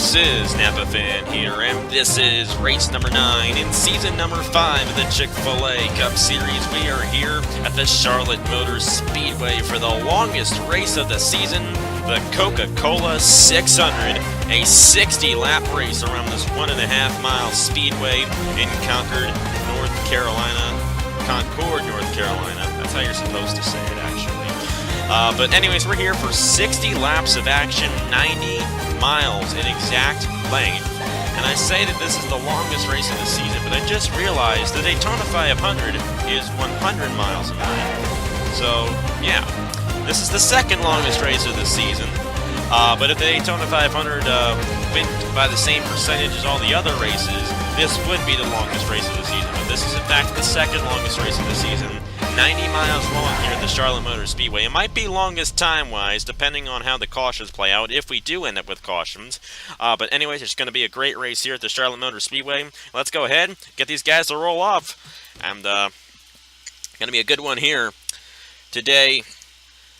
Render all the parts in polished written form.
This is Napa Fan here, and this is race number 9 in season number 5 of the Chick-fil-A Cup Series. We are here at the Charlotte Motor Speedway for the longest race of the season, the Coca-Cola 600, a 60-lap race around this 1.5-mile speedway in Concord, North Carolina. Concord, North Carolina. That's how you're supposed to say it, actually. But anyways, we're here for 60 laps of action, 90 miles in exact length. And I say that this is the longest race of the season, but I just realized the Daytona 500 is 100 miles in length. So, yeah, this is the second longest race of the season. But if the Daytona 500 went by the same percentage as all the other races, this would be the longest race of the season. But this is, in fact, the second longest race of the season. 90 miles long here at the Charlotte Motor Speedway. It might be longest time-wise, depending on how the cautions play out, if we do end up with cautions. But anyways, it's going to be a great race here at the Charlotte Motor Speedway. Let's go ahead, get these guys to roll off. And going to be a good one here today.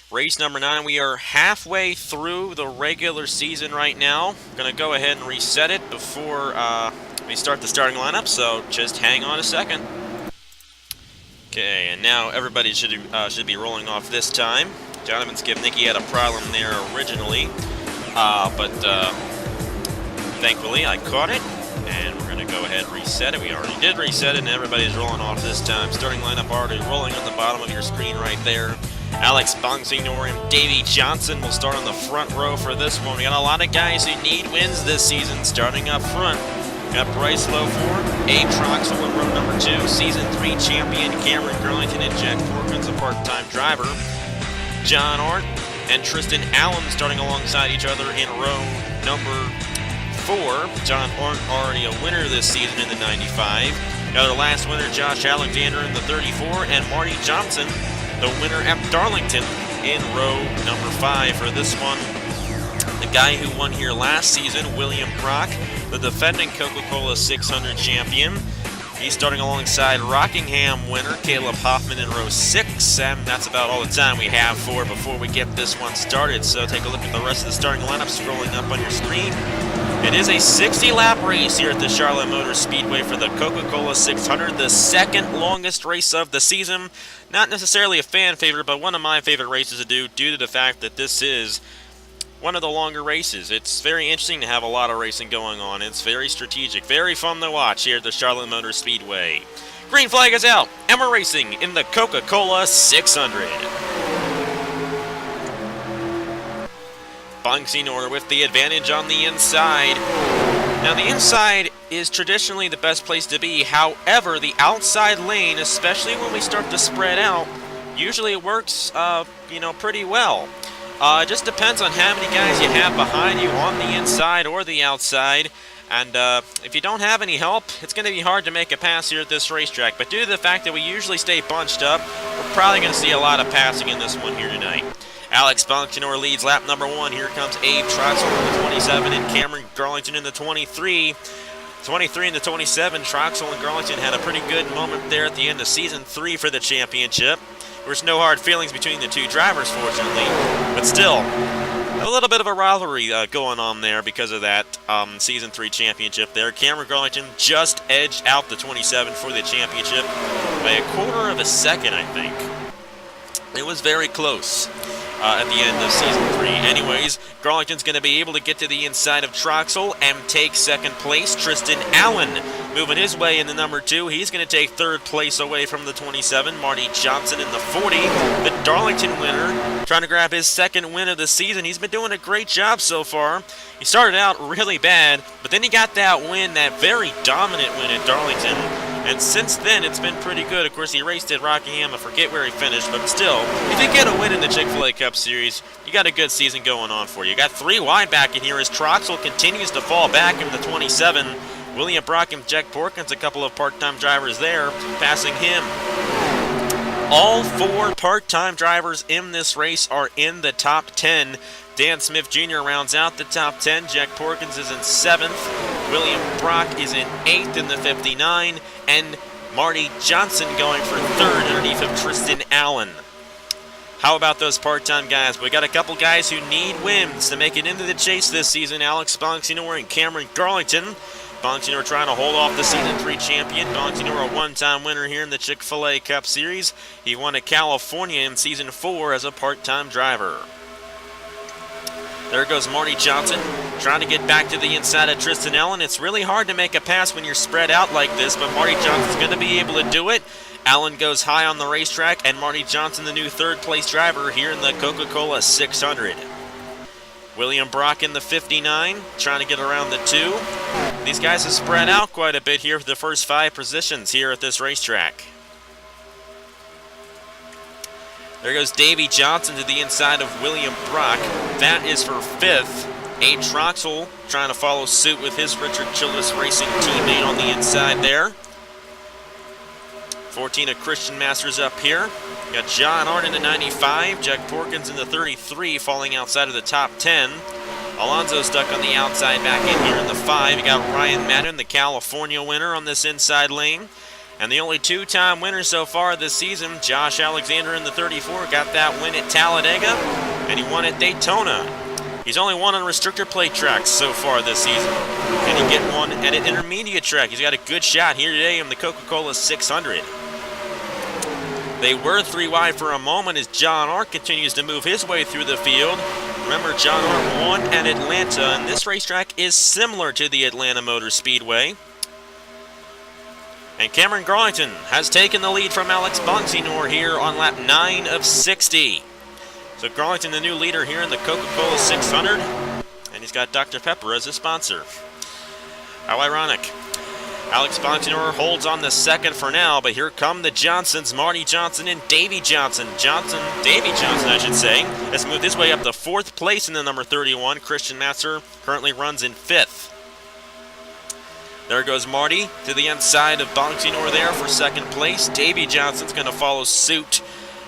Race number 9. We are halfway through the regular season right now. I'm going to go ahead and reset it before we start the starting lineup, so just hang on a second. Okay, and now everybody should be rolling off this time. Jonathan Skipnicki had a problem there originally, but thankfully I caught it, and we're going to go ahead and reset it. We already did reset it, and everybody's rolling off this time. Starting lineup already rolling on the bottom of your screen right there. Alex Bonsignor and Davey Johnson will start on the front row for this one. We got a lot of guys who need wins this season starting up front. Got Bryce Lofor, Abe Troxel in row number 2, Season 3 champion Cameron Burlington and Jack Porkins, a part-time driver. John Arndt and Tristan Allen starting alongside each other in row number 4. John Arndt already a winner this season in the 95. Got our last winner, Josh Alexander in the 34, and Marty Johnson, the winner at Darlington in row number 5 for this one. The guy who won here last season, William Brock, the defending Coca-Cola 600 champion. He's starting alongside Rockingham winner Caleb Hoffman in row 6, and that's about all the time we have before we get this one started. So take a look at the rest of the starting lineup scrolling up on your screen. It is a 60-lap race here at the Charlotte Motor Speedway for the Coca-Cola 600, the second longest race of the season. Not necessarily a fan favorite, but one of my favorite races to do due to the fact that this is one of the longer races. It's very interesting to have a lot of racing going on. It's very strategic, very fun to watch here at the Charlotte Motor Speedway. Green flag is out, and we're racing in the Coca-Cola 600. Bonsignor with the advantage on the inside. Now the inside is traditionally the best place to be. However, the outside lane, especially when we start to spread out, usually it works, pretty well. It just depends on how many guys you have behind you on the inside or the outside. And if you don't have any help, it's going to be hard to make a pass here at this racetrack. But due to the fact that we usually stay bunched up, we're probably going to see a lot of passing in this one here tonight. Alex Bonsignor leads lap number 1. Here comes Abe Troxel in the 27 and Cameron Garlington in the 23. 23 and the 27, Troxel and Garlington had a pretty good moment there at the end of Season 3 for the championship. There's no hard feelings between the two drivers, fortunately, but still, a little bit of a rivalry going on there because of that Season 3 championship there. Cameron Garlington just edged out the 27 for the championship by a quarter of a second, I think. It was very close at the end of Season 3. Anyways, Garlington's going to be able to get to the inside of Troxel and take second place. Tristan Allen moving his way in the number 2. He's going to take third place away from the 27. Marty Johnson in the 40. The Darlington winner trying to grab his second win of the season. He's been doing a great job so far. He started out really bad, but then he got that win, that very dominant win at Darlington. And since then, it's been pretty good. Of course, he raced at Rockingham. I forget where he finished, but still, if you get a win in the Chick-fil-A Cup Series, you got a good season going on for you. You got 3 wide back in here as Troxel continues to fall back in the 27. William Brock and Jack Porkins, a couple of part-time drivers there, passing him. All 4 part-time drivers in this race are in the top 10. Dan Smith Jr. rounds out the top 10. Jack Porkins is in 7th. William Brock is in 8th in the 59. And Marty Johnson going for 3rd underneath of Tristan Allen. How about those part-time guys? We got a couple guys who need wins to make it into the chase this season. Alex Bonsignore and Cameron Garlington. Bonsignore trying to hold off the Season 3 champion. Bonsignore a one-time winner here in the Chick-fil-A Cup Series. He won at California in Season 4 as a part-time driver. There goes Marty Johnson, trying to get back to the inside of Tristan Allen. It's really hard to make a pass when you're spread out like this, but Marty Johnson's going to be able to do it. Allen goes high on the racetrack, and Marty Johnson, the new third-place driver here in the Coca-Cola 600. William Brock in the 59, trying to get around the 2. These guys have spread out quite a bit here for the first 5 positions here at this racetrack. There goes Davey Johnson to the inside of William Brock. That is for 5th. Abe Troxel trying to follow suit with his Richard Childress Racing teammate on the inside there. 14 of Christian Masters up here. You got John Arndt in the 95, Jack Porkins in the 33, falling outside of the top 10. Alonso stuck on the outside back in here in the 5. You got Ryan Madden, the California winner, on this inside lane. And the only 2-time winner so far this season, Josh Alexander in the 34, got that win at Talladega, and he won at Daytona. He's only won on restrictor plate tracks so far this season. Can he get one at an intermediate track? He's got a good shot here today in the Coca-Cola 600. They were 3 wide for a moment as John Arndt continues to move his way through the field. Remember, John Arndt won at Atlanta, and this racetrack is similar to the Atlanta Motor Speedway. And Cameron Garlington has taken the lead from Alex Bonsignore here on lap 9 of 60. So Garlington, the new leader here in the Coca-Cola 600, and he's got Dr. Pepper as a sponsor. How ironic. Alex Bonsignore holds on the second for now, but here come the Johnsons, Marty Johnson and Davey Johnson. Davey Johnson, I should say, has moved his way up to 4th place in the number 31. Christian Master currently runs in 5th. There goes Marty to the inside of Bonsignore there for 2nd place. Davey Johnson's going to follow suit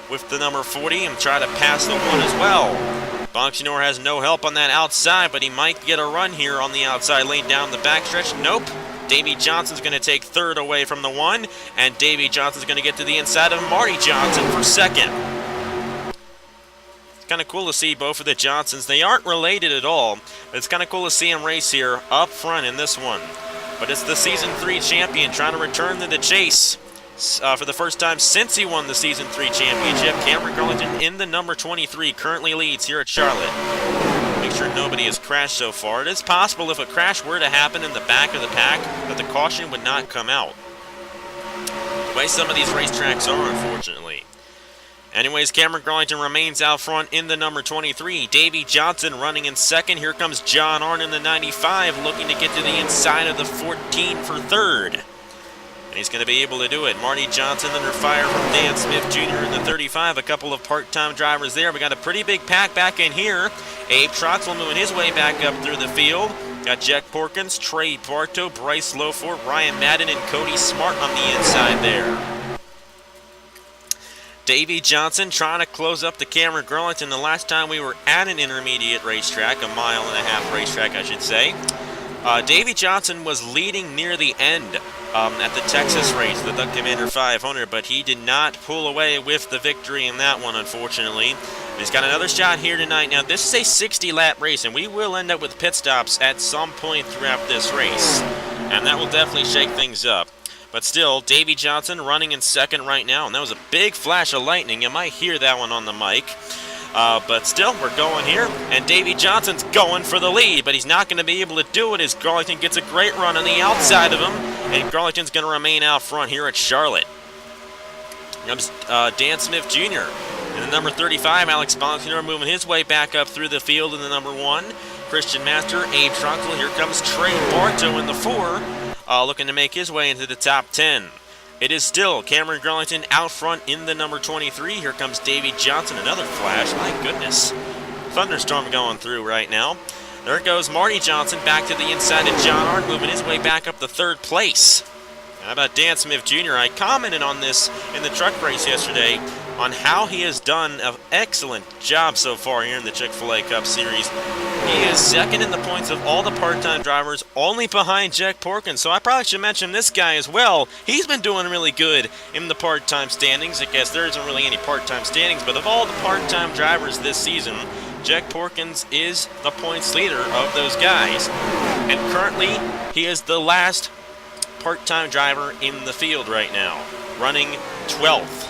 with the number 40 and try to pass the 1 as well. Bonsignore has no help on that outside, but he might get a run here on the outside lane down the backstretch. Nope. Davey Johnson's going to take 3rd away from the 1, and Davey Johnson's going to get to the inside of Marty Johnson for 2nd. It's kind of cool to see both of the Johnsons. They aren't related at all, but it's kind of cool to see them race here up front in this one. But it's the Season 3 champion trying to return to the chase for the first time since he won the Season 3 championship. Cameron Garlington in the number 23 currently leads here at Charlotte. Make sure nobody has crashed so far. It is possible if a crash were to happen in the back of the pack that the caution would not come out. The way some of these racetracks are, unfortunately. Anyways, Cameron Garlington remains out front in the number 23. Davey Johnson running in 2nd. Here comes John Arndt in the 95, looking to get to the inside of the 14 for 3rd. And he's going to be able to do it. Marty Johnson under fire from Dan Smith Jr. in the 35. A couple of part-time drivers there. We got a pretty big pack back in here. Abe Troxel moving his way back up through the field. Got Jack Porkins, Trey Bartow, Bryce Lofort, Ryan Madden, and Cody Smart on the inside there. Davey Johnson trying to close up to Cameron Garlington. The last time we were at an intermediate racetrack, a 1.5-mile racetrack, I should say, Davey Johnson was leading near the end at the Texas race, the Duck Commander 500, but he did not pull away with the victory in that one, unfortunately. He's got another shot here tonight. Now, this is a 60-lap race, and we will end up with pit stops at some point throughout this race, and that will definitely shake things up. But still, Davey Johnson running in 2nd right now, and that was a big flash of lightning. You might hear that one on the mic. But still, we're going here, and Davey Johnson's going for the lead, but he's not going to be able to do it as Garlington gets a great run on the outside of him, and Garlington's going to remain out front here at Charlotte. Here comes Dan Smith Jr. In the number 35, Alex Bonsignore moving his way back up through the field in the number 1. Christian Master, Abe Troxel. Here comes Trey Bartow in the 4, looking to make his way into the top 10. It is still Cameron Garlington out front in the number 23. Here comes Davey Johnson, another flash. My goodness. Thunderstorm going through right now. There goes Marty Johnson back to the inside of John Arndt, moving his way back up to 3rd place. How about Dan Smith Jr.? I commented on this in the truck race yesterday. on how he has done an excellent job so far here in the Chick-fil-A Cup Series. He is second in the points of all the part-time drivers, only behind Jack Porkins. So I probably should mention this guy as well. He's been doing really good in the part-time standings. I guess there isn't really any part-time standings, but of all the part-time drivers this season, Jack Porkins is the points leader of those guys. And currently, he is the last part-time driver in the field right now, running 12th.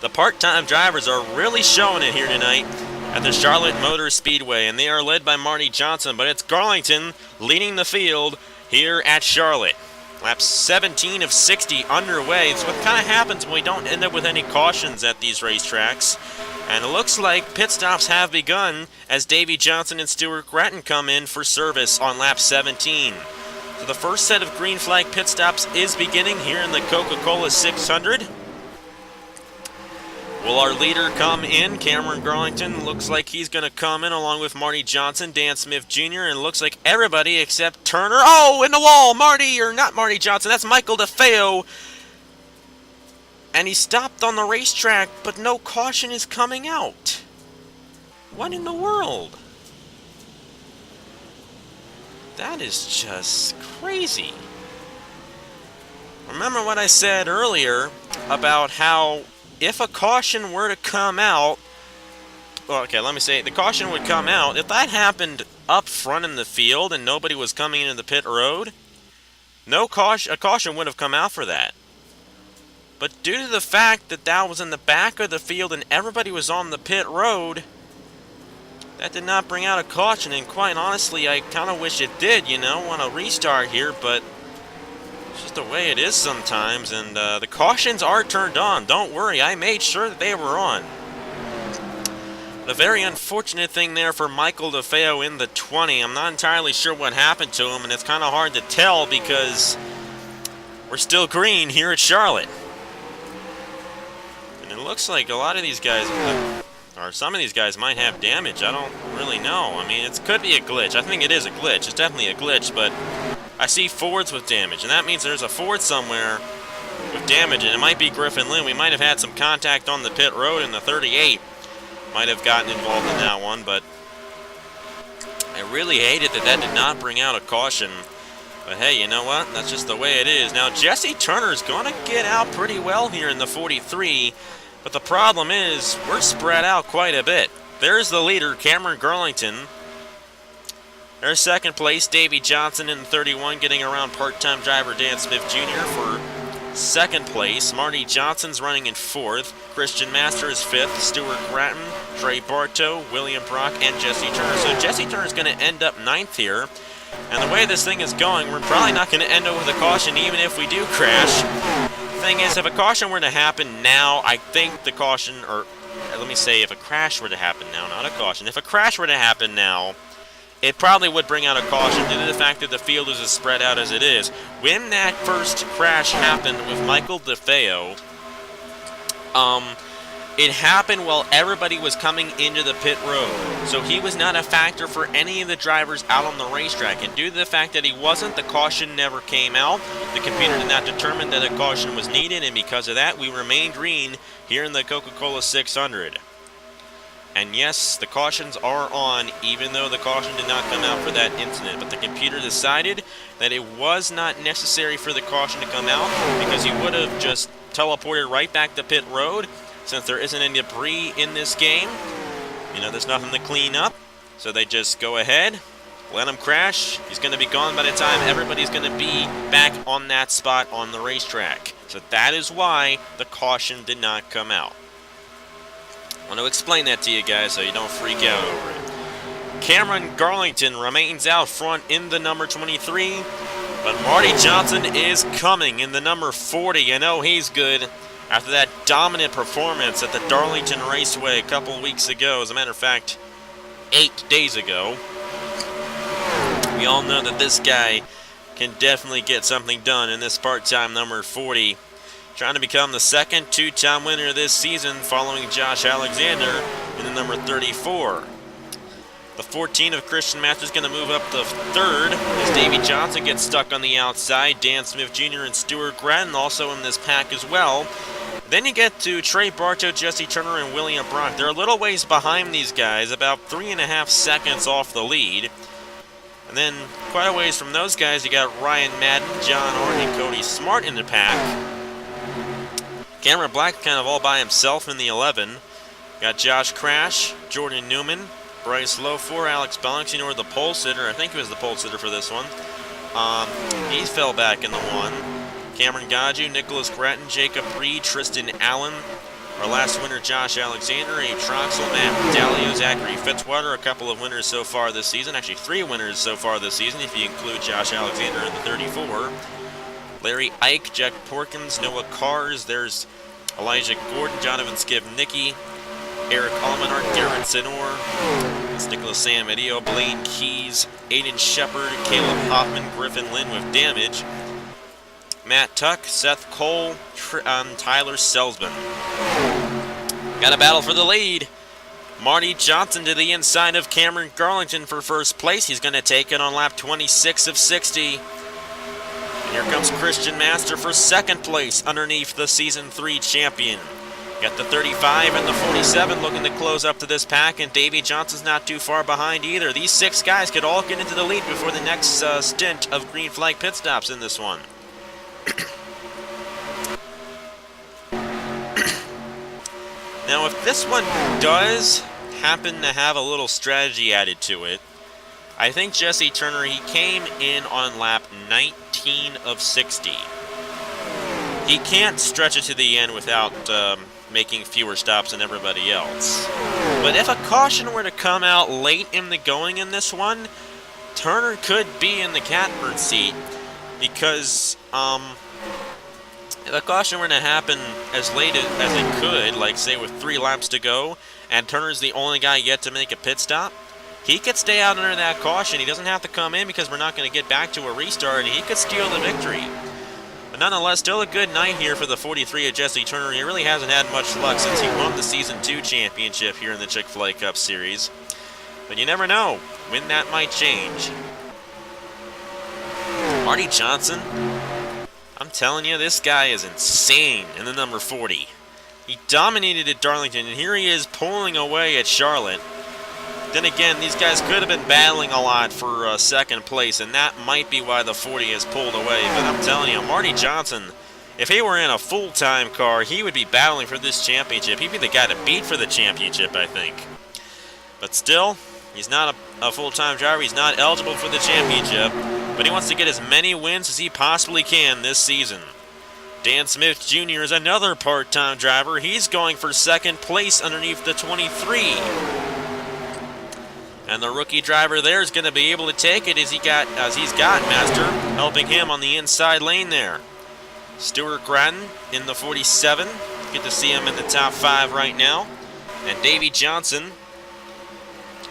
The part-time drivers are really showing it here tonight at the Charlotte Motor Speedway, and they are led by Marty Johnson, but it's Garlington leading the field here at Charlotte. Lap 17 of 60 underway. It's what kind of happens when we don't end up with any cautions at these racetracks. And it looks like pit stops have begun as Davey Johnson and Stuart Gratton come in for service on lap 17. So the first set of green flag pit stops is beginning here in the Coca-Cola 600. Will our leader come in? Cameron Garlington looks like he's going to come in along with Marty Johnson, Dan Smith Jr., and looks like everybody except Turner. Oh, in the wall! Not Marty Johnson, that's Michael DeFeo. And he stopped on the racetrack, but no caution is coming out. What in the world? That is just crazy. Remember what I said earlier about how if a caution were to come out, the caution would come out. If that happened up front in the field and nobody was coming into the pit road, a caution would have come out for that. But due to the fact that that was in the back of the field and everybody was on the pit road, that did not bring out a caution. And quite honestly, I kind of wish it did, want to restart here, but it's just the way it is sometimes, and the cautions are turned on. Don't worry, I made sure that they were on. A very unfortunate thing there for Michael DeFeo in the 20. I'm not entirely sure what happened to him, and it's kind of hard to tell because we're still green here at Charlotte. And it looks like a lot of these guys, or some of these guys might have damage. I don't really know. I mean, it could be a glitch. I think it is a glitch. It's definitely a glitch, but I see Fords with damage, and that means there's a Ford somewhere with damage, and it might be Griffin Lynn. We might have had some contact on the pit road, and the 38 might have gotten involved in that one, but I really hated that did not bring out a caution. But hey, you know what? That's just the way it is. Now, Jesse Turner's going to get out pretty well here in the 43, but the problem is we're spread out quite a bit. There's the leader, Cameron Garlington. There's second place, Davey Johnson in 31, getting around part-time driver Dan Smith Jr. for second place. Marty Johnson's running in fourth. Christian Master is fifth. Stuart Gratton, Trey Bartow, William Brock, and Jesse Turner. So Jesse Turner's going to end up ninth here. And the way this thing is going, we're probably not going to end up with a caution even if we do crash. The thing is, if a caution were to happen now, I think the caution, or let me say if a crash were to happen now, not a caution. If a crash were to happen now, it probably would bring out a caution due to the fact that the field is as spread out as it is. When that first crash happened with Michael DeFeo, it happened while everybody was coming into the pit road. So he was not a factor for any of the drivers out on the racetrack. And due to the fact that he wasn't, the caution never came out. The computer did not determine that a caution was needed, and because of that, we remained green here in the Coca-Cola 600. And yes, the cautions are on, even though the caution did not come out for that incident. But the computer decided that it was not necessary for the caution to come out because he would have just teleported right back to pit road. Since there isn't any debris in this game, there's nothing to clean up. So they just go ahead, let him crash. He's going to be gone by the time everybody's going to be back on that spot on the racetrack. So that is why the caution did not come out. I want to explain that to you guys so you don't freak out over it. Cameron Garlington remains out front in the number 23, but Marty Johnson is coming in the number 40. You know he's good after that dominant performance at the Darlington Raceway a couple weeks ago. As a matter of fact, 8 days ago. We all know that this guy can definitely get something done in this part-time number 40. Trying to become the second two-time winner this season following Josh Alexander in the number 34. The 14 of Christian Masters going to move up to third as Davey Johnson gets stuck on the outside. Dan Smith Jr. and Stuart Gratton also in this pack as well. Then you get to Trey Bartow, Jesse Turner, and William Brock. They're a little ways behind these guys, about 3.5 seconds off the lead. And then quite a ways from those guys, you got Ryan Madden, John Ort, and Cody Smart in the pack. Cameron Black kind of all by himself in the 11. Got Josh Crash, Jordan Newman, Bryce Lofor, Alex Bellington, the pole sitter. I think he was the pole sitter for this one. He fell back in the 1. Cameron Gaju, Nicholas Gratton, Jacob Reed, Tristan Allen. Our last winner, Josh Alexander, Abe Troxel, Matt Dalio, Zachary Fitzwater. A couple of winners so far this season. Actually, 3 winners so far this season, if you include Josh Alexander in the 34. Larry Ike, Jack Porkins, Noah Cars. There's Elijah Gordon, Jonathan Skivnicki, Eric Almenard, Garrett Zenor. It's Nicholas Samadio, Blaine Keys, Aiden Shepard, Caleb Hoffman, Griffin Lynn with damage. Matt Tuck, Seth Cole, Tyler Selsman. Got a battle for the lead. Marty Johnson to the inside of Cameron Garlington for first place. He's going to take it on lap 26 of 60. And here comes Christian Master for second place underneath the Season 3 champion. Got the 35 and the 47 looking to close up to this pack, and Davey Johnson's not too far behind either. These 6 guys could all get into the lead before the next stint of green flag pit stops in this one. Now, if this one does happen to have a little strategy added to it, I think Jesse Turner, he came in on lap 19 of 60. He can't stretch it to the end without making fewer stops than everybody else. But if a caution were to come out late in the going in this one, Turner could be in the catbird seat, because if a caution were to happen as late as it could, like say with 3 laps to go, and Turner's the only guy yet to make a pit stop, he could stay out under that caution. He doesn't have to come in because we're not going to get back to a restart, and he could steal the victory. But nonetheless, still a good night here for the 43 of Jesse Turner. He really hasn't had much luck since he won the Season 2 championship here in the Chick-fil-A Cup Series. But you never know when that might change. Marty Johnson, I'm telling you, this guy is insane in the number 40. He dominated at Darlington, and here he is pulling away at Charlotte. Then again, these guys could have been battling a lot for second place, and that might be why the 40 has pulled away. But I'm telling you, Marty Johnson, if he were in a full-time car, he would be battling for this championship. He'd be the guy to beat for the championship, I think. But still, he's not a full-time driver. He's not eligible for the championship, but he wants to get as many wins as he possibly can this season. Dan Smith Jr. is another part-time driver. He's going for second place underneath the 23. And the rookie driver there is going to be able to take it as he's got Master helping him on the inside lane there. Stuart Gratton in the 47. Good to see him in the top 5 right now. And Davey Johnson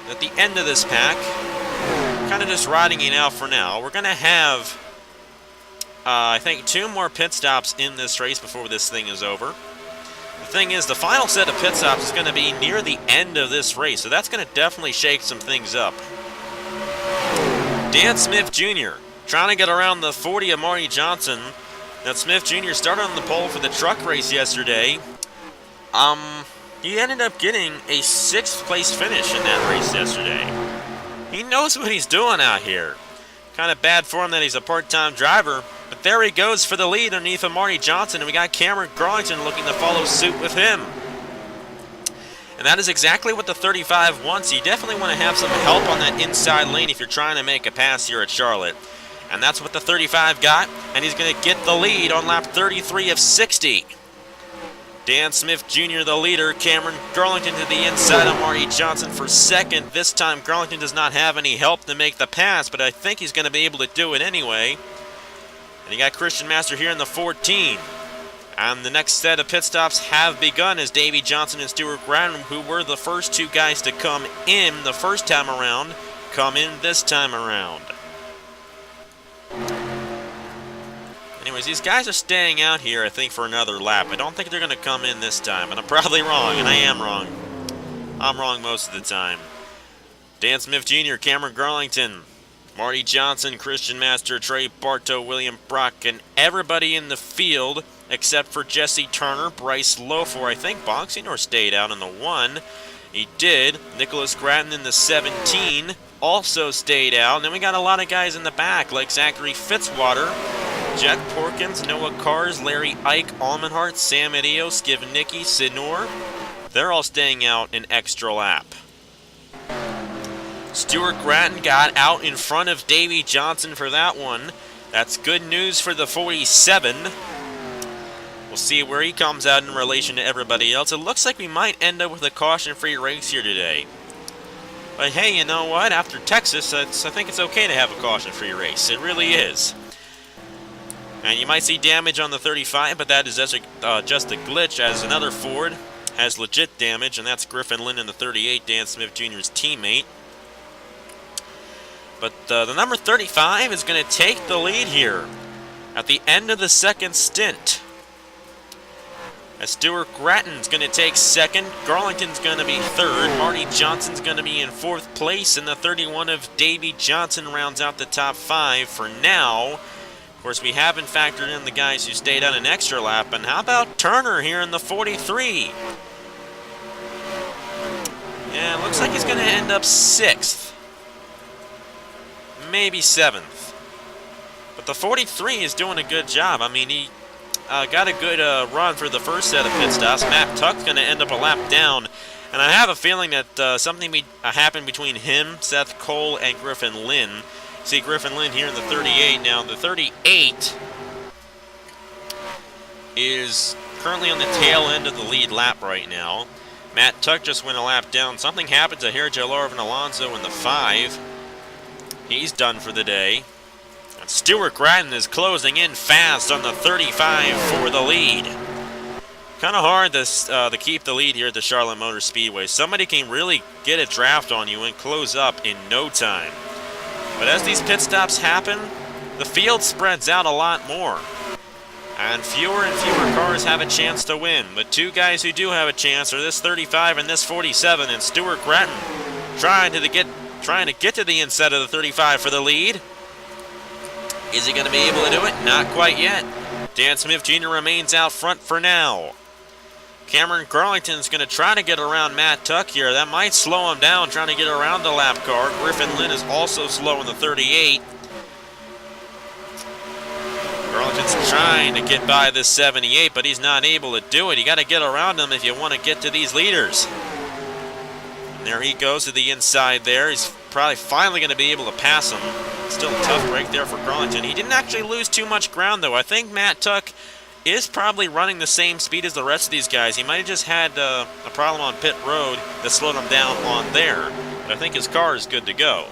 at the end of this pack, kind of just riding it out for now. We're going to have, I think, 2 more pit stops in this race before this thing is over. The thing is, the final set of pit stops is going to be near the end of this race, so that's going to definitely shake some things up. Dan Smith Jr. trying to get around the 40 of Marty Johnson. Now, Smith Jr. started on the pole for the truck race yesterday. He ended up getting a 6th place finish in that race yesterday. He knows what he's doing out here. Kind of bad for him that he's a part-time driver, but there he goes for the lead underneath of Marty Johnson, and we got Cameron Garlington looking to follow suit with him. And that is exactly what the 35 wants. You definitely want to have some help on that inside lane if you're trying to make a pass here at Charlotte. And that's what the 35 got, and he's going to get the lead on lap 33 of 60. Dan Smith Jr. the leader, Cameron Garlington to the inside of Marty Johnson for second. This time Garlington does not have any help to make the pass, but I think he's going to be able to do it anyway. And you got Christian Master here in the 14. And the next set of pit stops have begun as Davey Johnson and Stuart Gratton, who were the first 2 guys to come in the first time around, come in this time around. Anyways, these guys are staying out here, I think, for another lap. I don't think they're going to come in this time, and I'm probably wrong, and I am wrong. I'm wrong most of the time. Dan Smith Jr., Cameron Garlington, Marty Johnson, Christian Master, Trey Bartow, William Brock, and everybody in the field except for Jesse Turner, Bryce Lofor. I think Bonsignor stayed out in the 1. He did. Nicholas Gratton in the 17 also stayed out. And then we got a lot of guys in the back like Zachary Fitzwater, Jack Porkins, Noah Kars, Larry Ike, Almenhart, Sam Idio, Skivnicki, Sinor. They're all staying out an extra lap. Stuart Gratton got out in front of Davey Johnson for that one. That's good news for the 47. We'll see where he comes out in relation to everybody else. It looks like we might end up with a caution-free race here today. But hey, you know what? After Texas, I think it's okay to have a caution-free race. It really is. And you might see damage on the 35, but that is just a glitch, as another Ford has legit damage, and that's Griffin Lynn in the 38, Dan Smith Jr.'s teammate. But the number 35 is going to take the lead here at the end of the second stint. As Stuart Gratton's going to take second, Garlington's going to be third, Marty Johnson's going to be in fourth place, and the 31 of Davey Johnson rounds out the top 5 for now. Of course, we haven't factored in the guys who stayed on an extra lap, and how about Turner here in the 43? Yeah, it looks like he's going to end up 6th. Maybe 7th. But the 43 is doing a good job. I mean, he got a good run for the first set of pit stops. Matt Tuck's going to end up a lap down. And I have a feeling that something happened between him, Seth Cole, and Griffin Lynn. See Griffin Lynn here in the 38. Now, the 38 is currently on the tail end of the lead lap right now. Matt Tuck just went a lap down. Something happened to Herjo Larvin Alonso in the 5. He's done for the day. And Stuart Gratton is closing in fast on the 35 for the lead. Kind of hard to keep the lead here at the Charlotte Motor Speedway. Somebody can really get a draft on you and close up in no time. But as these pit stops happen, the field spreads out a lot more. And fewer cars have a chance to win. The two guys who do have a chance are this 35 and this 47. And Stuart Gratton trying to get to the inside of the 35 for the lead. Is he going to be able to do it? Not quite yet. Dan Smith Jr. remains out front for now. Cameron Garlington's going to try to get around Matt Tuck here. That might slow him down trying to get around the lap car. Griffin Lynn is also slow in the 38. Garlington's trying to get by this 78, but he's not able to do it. You got to get around him if you want to get to these leaders. And there he goes to the inside there. He's probably finally going to be able to pass him. Still a tough break there for Garlington. He didn't actually lose too much ground, though. I think Matt Tuck is probably running the same speed as the rest of these guys. He might have just had a problem on pit road that slowed him down on there. But I think his car is good to go.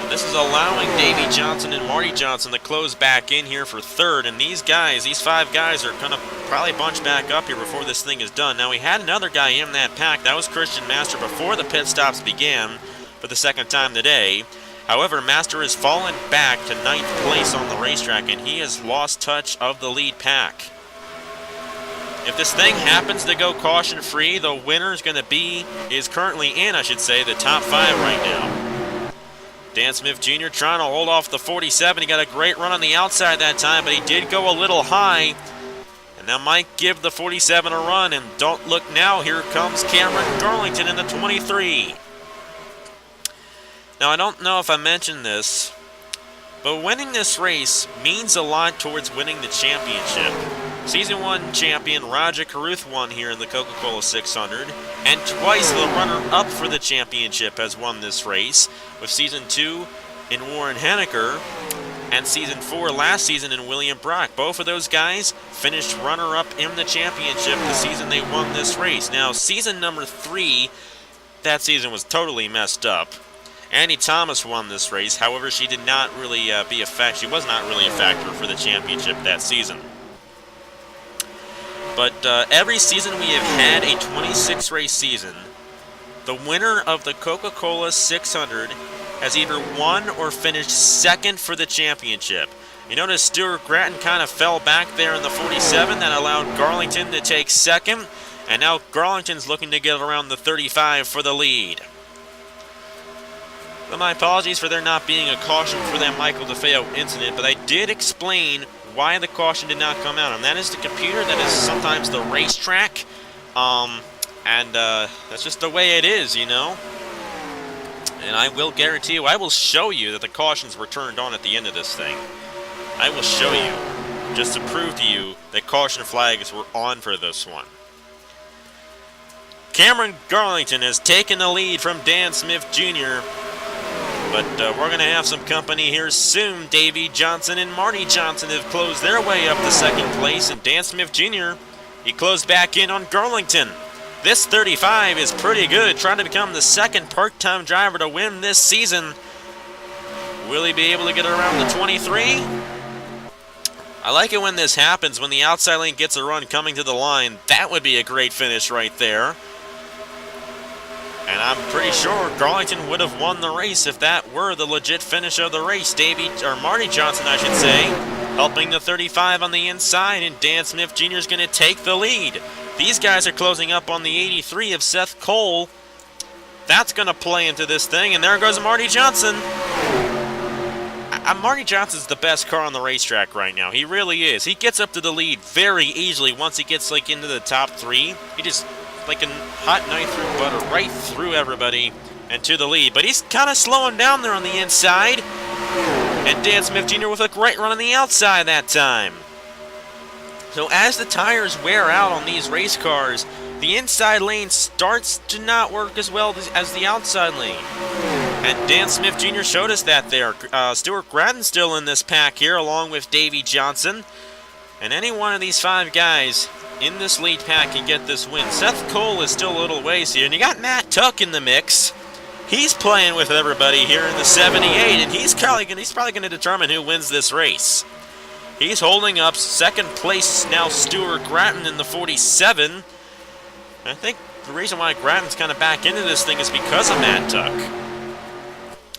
And this is allowing Davey Johnson and Marty Johnson to close back in here for third. And these guys, these 5 guys, are going to probably bunch back up here before this thing is done. Now, we had another guy in that pack. That was Christian Master before the pit stops began for the second time today. However, Master has fallen back to 9th place on the racetrack, and he has lost touch of the lead pack. If this thing happens to go caution-free, the winner is currently in, the top 5 right now. Dan Smith Jr. trying to hold off the 47. He got a great run on the outside that time, but he did go a little high. And that might give the 47 a run. And don't look now, here comes Cameron Garlington in the 23. Now, I don't know if I mentioned this, but winning this race means a lot towards winning the championship. Season 1 champion Roger Carruth won here in the Coca-Cola 600, and twice the runner-up for the championship has won this race, with Season 2 in Warren Henniker, and Season 4 last season in William Brock. Both of those guys finished runner-up in the championship the season they won this race. Now, season number 3, that season was totally messed up. Annie Thomas won this race. However, she did not really she was not really a factor for the championship that season. But every season we have had a 26-race season, the winner of the Coca-Cola 600 has either won or finished second for the championship. You notice Stuart Gratton kind of fell back there in the 47. That allowed Garlington to take second. And now Garlington's looking to get around the 35 for the lead. So my apologies for there not being a caution for that Michael DeFeo incident, but I did explain why the caution did not come out, and that is the computer, that is sometimes the racetrack, and that's just the way it is, you know? And I will guarantee you, I will show you that the cautions were turned on at the end of this thing. I will show you, just to prove to you that caution flags were on for this one. Cameron Garlington has taken the lead from Dan Smith Jr., but we're going to have some company here soon. Davey Johnson and Marty Johnson have closed their way up to second place, and Dan Smith Jr., he closed back in on Garlington. This 35 is pretty good, trying to become the second part-time driver to win this season. Will he be able to get around the 23? I like it when this happens, when the outside lane gets a run coming to the line. That would be a great finish right there. And I'm pretty sure Garlington would have won the race if that were the legit finish of the race. Marty Johnson, I should say, helping the 35 on the inside, and Dan Smith Jr. is going to take the lead. These guys are closing up on the 83 of Seth Cole. That's going to play into this thing, and there goes Marty Johnson. Marty Johnson's the best car on the racetrack right now. He really is. He gets up to the lead very easily once he gets into the top three. He just, like a hot knife through butter, right through everybody and to the lead. But he's kind of slowing down there on the inside. And Dan Smith Jr. with a great run on the outside that time. So as the tires wear out on these race cars, the inside lane starts to not work as well as the outside lane. And Dan Smith Jr. showed us that there. Stuart Gratton's still in this pack here, along with Davey Johnson. And any one of these five guys in this lead pack can get this win. Seth Cole is still a little ways here. And you got Matt Tuck in the mix. He's playing with everybody here in the 78, and he's probably going to determine who wins this race. He's holding up second place now, Stuart Gratton in the 47. I think the reason why Gratton's kind of back into this thing is because of Matt Tuck.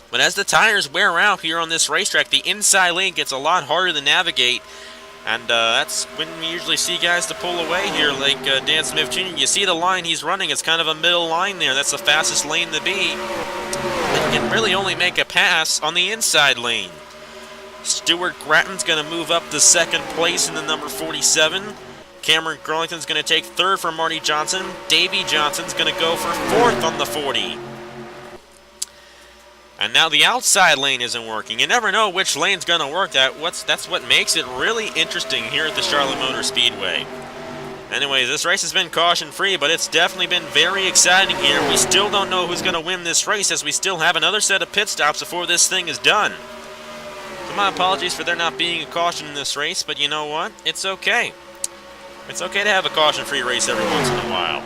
But as the tires wear out here on this racetrack, the inside lane gets a lot harder to navigate. And that's when we usually see guys to pull away here, like Dan Smith Jr. You see the line he's running, it's kind of a middle line there. That's the fastest lane to be. And you can really only make a pass on the inside lane. Stuart Gratton's going to move up to second place in the number 47. Cameron Garlington's going to take third for Marty Johnson. Davey Johnson's going to go for fourth on the 40. And now the outside lane isn't working. You never know which lane's going to work. That's what makes it really interesting here at the Charlotte Motor Speedway. Anyways, this race has been caution-free, but it's definitely been very exciting here. We still don't know who's going to win this race, as we still have another set of pit stops before this thing is done. So my apologies for there not being a caution in this race, but you know what? It's okay. It's okay to have a caution-free race every once in a while.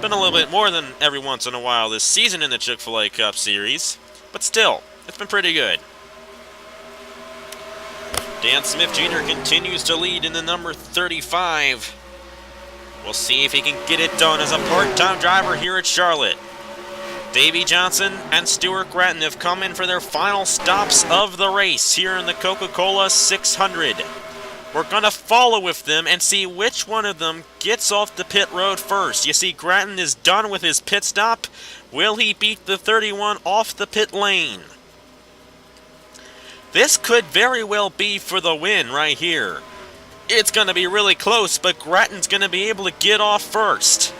Been a little bit more than every once in a while this season in the Chick-fil-A Cup Series. But still, it's been pretty good. Dan Smith Jr. continues to lead in the number 35. We'll see if he can get it done as a part-time driver here at Charlotte. Davey Johnson and Stuart Gratton have come in for their final stops of the race here in the Coca-Cola 600. We're going to follow with them and see which one of them gets off the pit road first. You see, Gratton is done with his pit stop. Will he beat the 31 off the pit lane? This could very well be for the win right here. It's going to be really close, but Gratton's going to be able to get off first.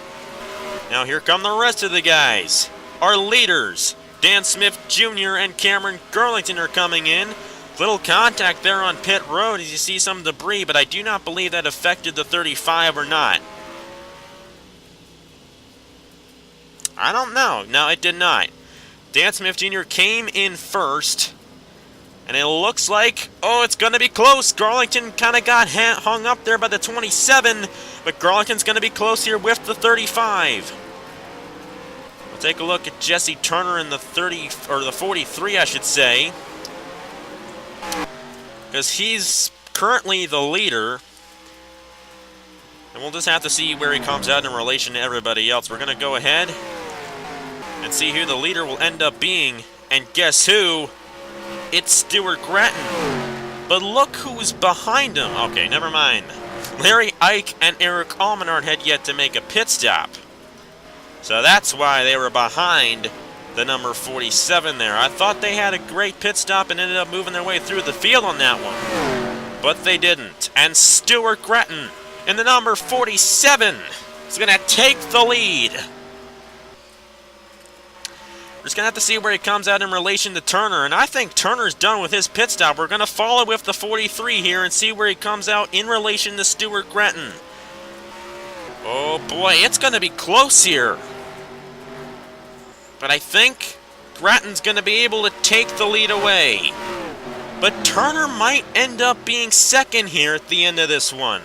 Now here come the rest of the guys. Our leaders, Dan Smith Jr. and Cameron Garlington, are coming in. Little contact there on pit road as you see some debris, but I do not believe that affected the 35 or not. I don't know. No, it did not. Dan Smith Jr. came in first, and it looks like, oh, it's going to be close. Garlington kind of got hung up there by the 27, but Garlington's going to be close here with the 35. We'll take a look at Jesse Turner in the 43, I should say, because he's currently the leader. And we'll just have to see where he comes out in relation to everybody else. We're going to go ahead and see who the leader will end up being. And guess who? It's Stuart Gratton. But look who's behind him. Okay, never mind. Larry Ike and Eric Almenard had yet to make a pit stop. So that's why they were behind the number 47 there. I thought they had a great pit stop and ended up moving their way through the field on that one. But they didn't. And Stuart Gratton in the number 47 is going to take the lead. We're just going to have to see where he comes out in relation to Turner. And I think Turner's done with his pit stop. We're going to follow with the 43 here and see where he comes out in relation to Stuart Gratton. Oh boy, it's going to be close here. But I think Gratton's going to be able to take the lead away. But Turner might end up being second here at the end of this one.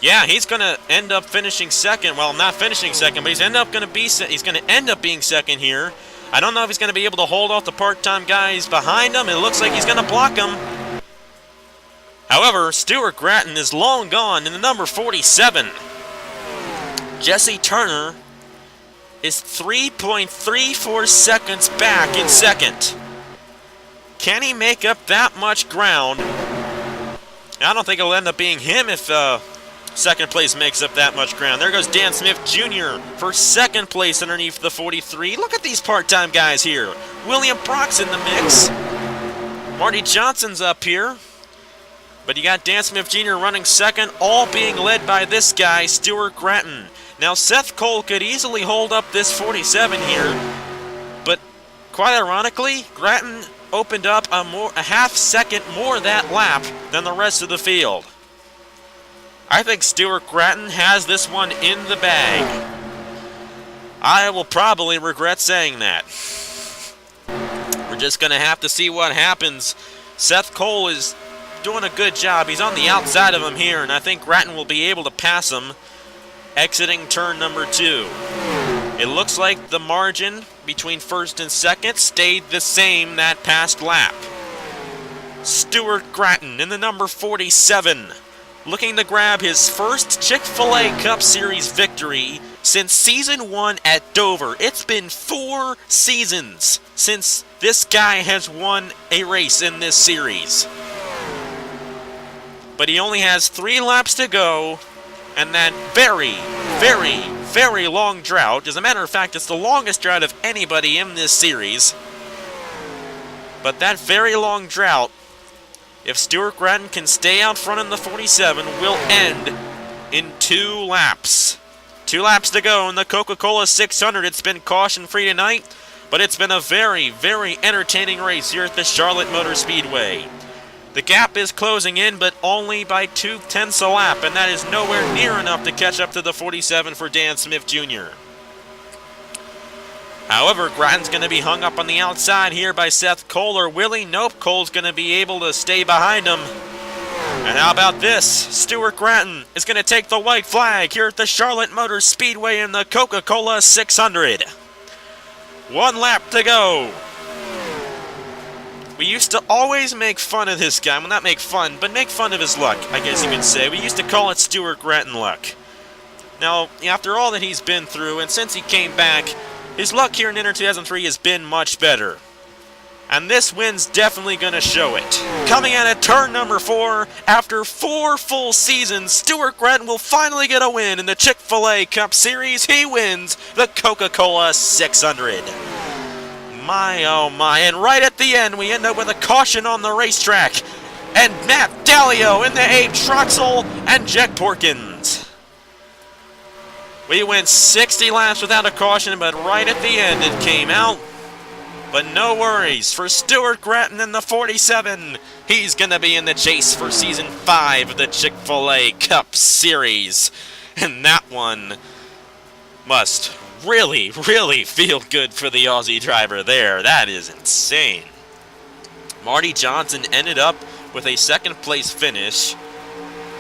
Yeah, he's going to end up finishing second. Well, not finishing second, but he's going to end up being second here. I don't know if he's going to be able to hold off the part-time guys behind him. It looks like he's going to block him. However, Stuart Gratton is long gone in the number 47. Jesse Turner is 3.34 seconds back in second. Can he make up that much ground? I don't think it'll end up being him if second place makes up that much ground. There goes Dan Smith Jr. for second place underneath the 43. Look at these part-time guys here. William Brock's in the mix. Marty Johnson's up here. But you got Dan Smith Jr. running second, all being led by this guy, Stuart Gratton. Now, Seth Cole could easily hold up this 47 here, but quite ironically, Gratton opened up a half second more that lap than the rest of the field. I think Stuart Gratton has this one in the bag. I will probably regret saying that. We're just going to have to see what happens. Seth Cole is doing a good job. He's on the outside of him here, and I think Gratton will be able to pass him exiting turn number 2. It looks like the margin between first and second stayed the same that past lap. Stuart Gratton in the number 47, looking to grab his first Chick-fil-A Cup Series victory since Season 1 at Dover. It's been 4 seasons since this guy has won a race in this series. But he only has 3 laps to go, and that very, very, very long drought. As a matter of fact, it's the longest drought of anybody in this series. But that very long drought, if Stuart Gratton can stay out front in the 47, will end in 2 laps. 2 laps to go in the Coca-Cola 600. It's been caution-free tonight, but it's been a very, very entertaining race here at the Charlotte Motor Speedway. The gap is closing in, but only by 0.2 a lap, and that is nowhere near enough to catch up to the 47 for Dan Smith Jr. However, Gratton's going to be hung up on the outside here by Seth Cole or Willie. Nope, Cole's going to be able to stay behind him. And how about this? Stuart Gratton is going to take the white flag here at the Charlotte Motor Speedway in the Coca-Cola 600. 1 lap to go. We used to always make fun of this guy. Well, not make fun, but make fun of his luck, I guess you could say. We used to call it Stuart Gratton luck. Now, after all that he's been through, and since he came back, his luck here in Inter 2003 has been much better. And this win's definitely going to show it. Coming in at turn number 4, after 4 full seasons, Stuart Gratton will finally get a win in the Chick-fil-A Cup Series. He wins the Coca-Cola 600. My, oh my, and right at the end, we end up with a caution on the racetrack. And Matt Dalio in the Abe Troxel and Jack Porkins. We went 60 laps without a caution, but right at the end it came out. But no worries for Stuart Gratton in the 47. He's going to be in the chase for Season 5 of the Chick-fil-A Cup Series. And that one must really, really feel good for the Aussie driver there. That is insane. Marty Johnson ended up with a 2nd place finish.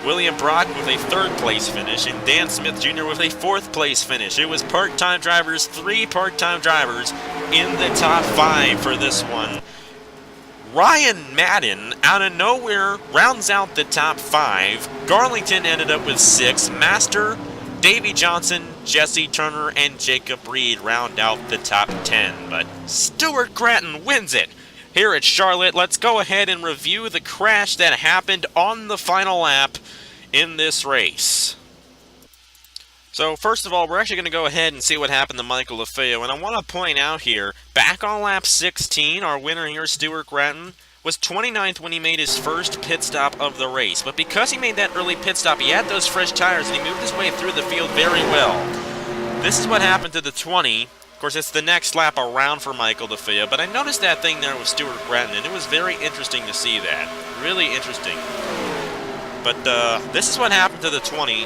William Brock with a 3rd place finish. And Dan Smith Jr. with a 4th place finish. It was part-time drivers, 3 part-time drivers in the top 5 for this one. Ryan Madden, out of nowhere, rounds out the top 5. Garlington ended up with 6. Master, Davey Johnson, Jesse Turner, and Jacob Reed round out the top 10. But Stuart Gratton wins it here at Charlotte. Let's go ahead and review the crash that happened on the final lap in this race. So first of all, we're actually going to go ahead and see what happened to Michael LaFeo, and I want to point out here, back on lap 16, our winner here, Stuart Gratton, was 29th when he made his first pit stop of the race. But because he made that early pit stop, he had those fresh tires, and he moved his way through the field very well. This is what happened to the 20. Of course, it's the next lap around for Michael LaFeo, but I noticed that thing there with Stuart Gratton, and it was very interesting to see that. Really interesting. But this is what happened to the 20.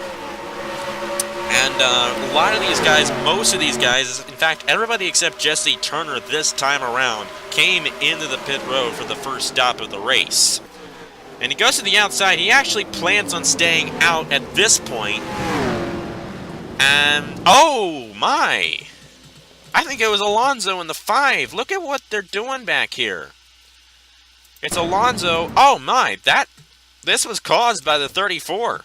And a lot of these guys, most of these guys, in fact, everybody except Jesse Turner this time around came into the pit road for the first stop of the race. And he goes to the outside. He actually plans on staying out at this point. And, oh my! I think it was Alonso in the 5. Look at what they're doing back here. It's Alonso. Oh my, this was caused by the 34.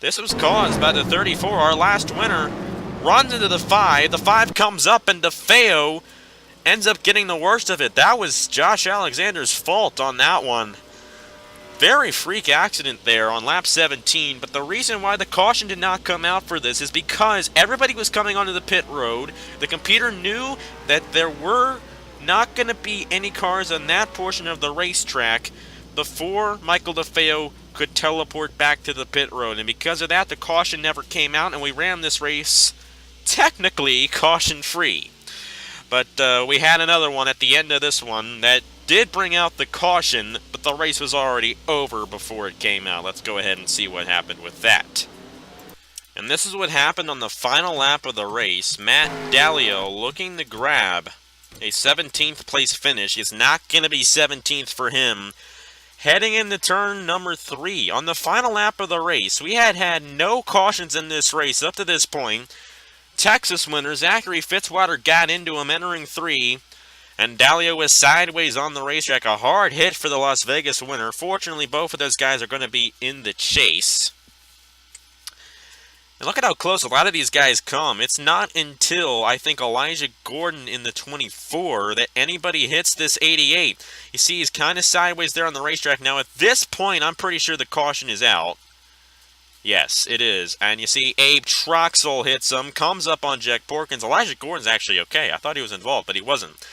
This was caused by the 34. Our last winner runs into the 5. The 5 comes up, and DeFeo ends up getting the worst of it. That was Josh Alexander's fault on that one. Very freak accident there on lap 17, but the reason why the caution did not come out for this is because everybody was coming onto the pit road. The computer knew that there were not going to be any cars on that portion of the racetrack before Michael DeFeo could teleport back to the pit road, and because of that, the caution never came out, and we ran this race technically caution-free. But we had another one at the end of this one that did bring out the caution, but the race was already over before it came out. Let's go ahead and see what happened with that. And this is what happened on the final lap of the race. Matt Dalio looking to grab a 17th place finish. It's not going to be 17th for him. Heading into turn number 3, on the final lap of the race, we had no cautions in this race up to this point. Texas winner Zachary Fitzwater got into him entering 3, and Dalio was sideways on the racetrack. A hard hit for the Las Vegas winner. Fortunately, both of those guys are going to be in the chase. And look at how close a lot of these guys come. It's not until, I think, Elijah Gordon in the 24 that anybody hits this 88. You see, he's kind of sideways there on the racetrack. Now, at this point, I'm pretty sure the caution is out. Yes, it is. And you see, Abe Troxel hits him, comes up on Jack Porkins. Elijah Gordon's actually okay. I thought he was involved, but he wasn't.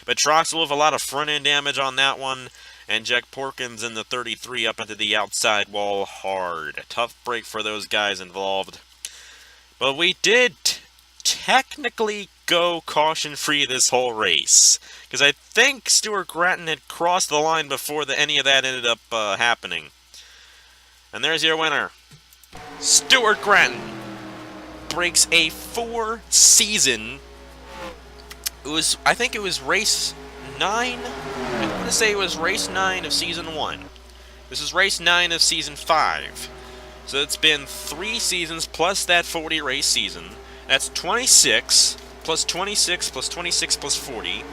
But Troxel with a lot of front-end damage on that one. And Jack Porkins in the 33 up into the outside wall hard. Tough break for those guys involved. But we did technically go caution-free this whole race. Because I think Stuart Gratton had crossed the line before any of that ended up happening. And there's your winner. Stuart Gratton breaks a 4-season. I think it was race 9. I want to say it was race 9 of season 1. This is race 9 of season 5. So it's been 3 seasons plus that 40 race season. That's 26 plus 26 plus 26 plus 40.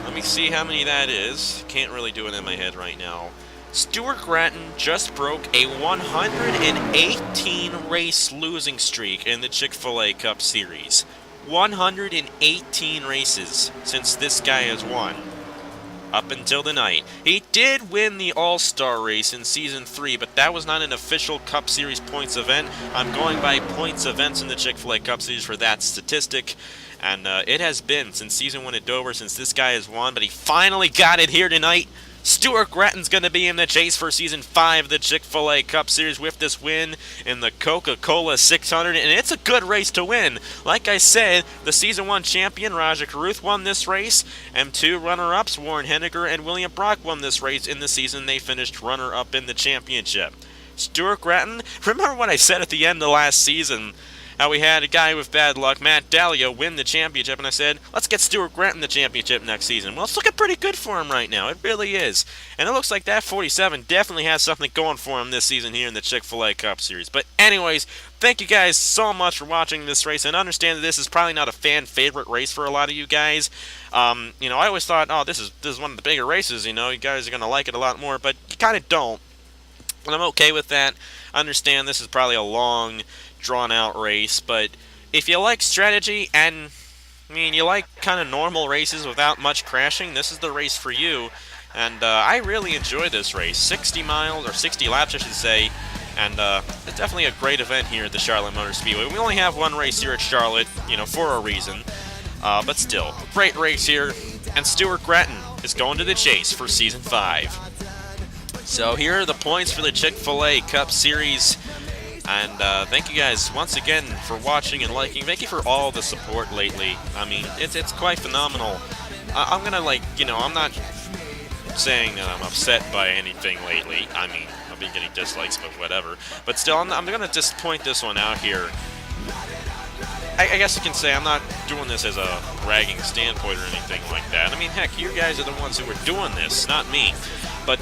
Let me see how many that is. Can't really do it in my head right now. Stuart Gratton just broke a 118 race losing streak in the Chick-fil-A Cup Series. 118 races since this guy has won. Up until tonight. He did win the All-Star race in Season 3, but that was not an official Cup Series points event. I'm going by points events in the Chick-fil-A Cup Series for that statistic. And it has been since Season 1 at Dover since this guy has won, but he finally got it here tonight. Stuart Gratton's going to be in the chase for Season 5 of the Chick-fil-A Cup Series with this win in the Coca-Cola 600, and it's a good race to win. Like I said, the Season 1 champion, Raja Caruth, won this race, and 2 runner-ups, Warren Henniger and William Brock, won this race in the season. They finished runner-up in the championship. Stuart Gratton, remember what I said at the end of last season, how we had a guy with bad luck, Matt Dalio, win the championship, and I said, let's get Stuart Gratton the championship next season. Well, it's looking pretty good for him right now. It really is. And it looks like that 47 definitely has something going for him this season here in the Chick-fil-A Cup Series. But anyways, thank you guys so much for watching this race, and understand that this is probably not a fan favorite race for a lot of you guys. I always thought, oh, this is one of the bigger races, you guys are going to like it a lot more, but you kind of don't. And I'm okay with that. I understand this is probably a long, drawn-out race, but if you like strategy and, you like kind of normal races without much crashing, this is the race for you. And I really enjoy this race. 60 miles, or 60 laps, I should say. And it's definitely a great event here at the Charlotte Motor Speedway. We only have one race here at Charlotte, you know, for a reason. But still, great race here. And Stuart Grattan is going to the chase for Season 5. So here are the points for the Chick-fil-A Cup Series. And thank you guys once again for watching and liking. Thank you for all the support lately. I mean, it's quite phenomenal. I'm gonna, like, you know, I'm not saying that I'm upset by anything lately. I mean, I've been getting dislikes, but whatever. But still, I'm gonna just point this one out here. I guess you can say I'm not doing this as a bragging standpoint or anything like that. I mean, heck, you guys are the ones who are doing this, not me. But,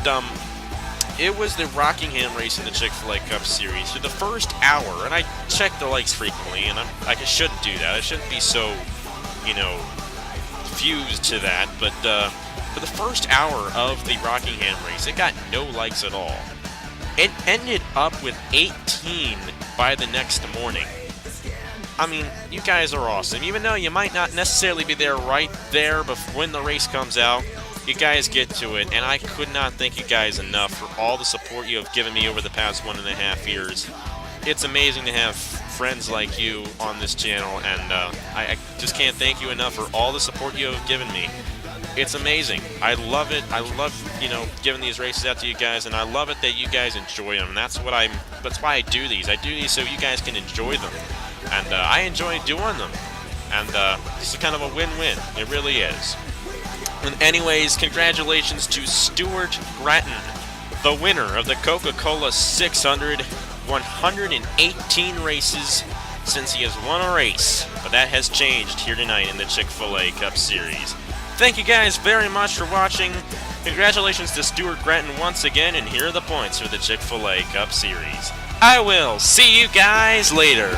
it was the Rockingham race in the Chick-fil-A Cup Series. For the first hour, and I check the likes frequently, and I shouldn't do that. I shouldn't be so, you know, fused to that. But for the first hour of the Rockingham race, it got no likes at all. It ended up with 18 by the next morning. I mean, you guys are awesome. Even though you might not necessarily be there right there when the race comes out, you guys get to it, and I could not thank you guys enough for all the support you have given me over the past 1.5 years. It's amazing to have friends like you on this channel, and I just can't thank you enough for all the support you have given me. It's amazing. I love it. I love, you know, giving these races out to you guys, and I love it that you guys enjoy them. That's why I do these. I do these so you guys can enjoy them, and I enjoy doing them. And this is kind of a win-win. It really is. And anyways, congratulations to Stuart Grattan, the winner of the Coca-Cola 600, 118 races since he has won a race. But that has changed here tonight in the Chick-fil-A Cup Series. Thank you guys very much for watching. Congratulations to Stuart Grattan once again, and here are the points for the Chick-fil-A Cup Series. I will see you guys later.